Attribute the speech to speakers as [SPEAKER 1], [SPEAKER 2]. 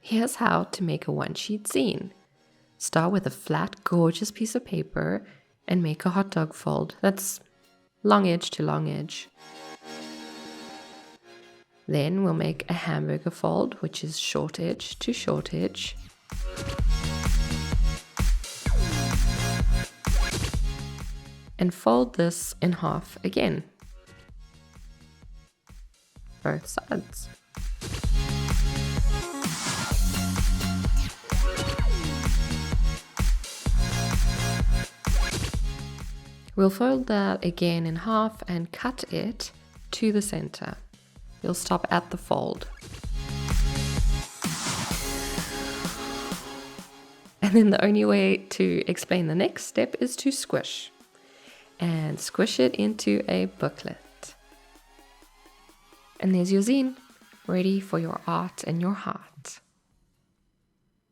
[SPEAKER 1] Here's how to make a one-sheet zine. Start with a flat, gorgeous piece of paper and make a hot dog fold. That's long edge to long edge. Then we'll make a hamburger fold, which is short edge to short edge. And fold this in half again, both sides. We'll fold that again in half and cut it to the center. You'll stop at the fold. And then the only way to explain the next step is to squish. And squish it into a booklet. And there's your zine, ready for your art and your heart.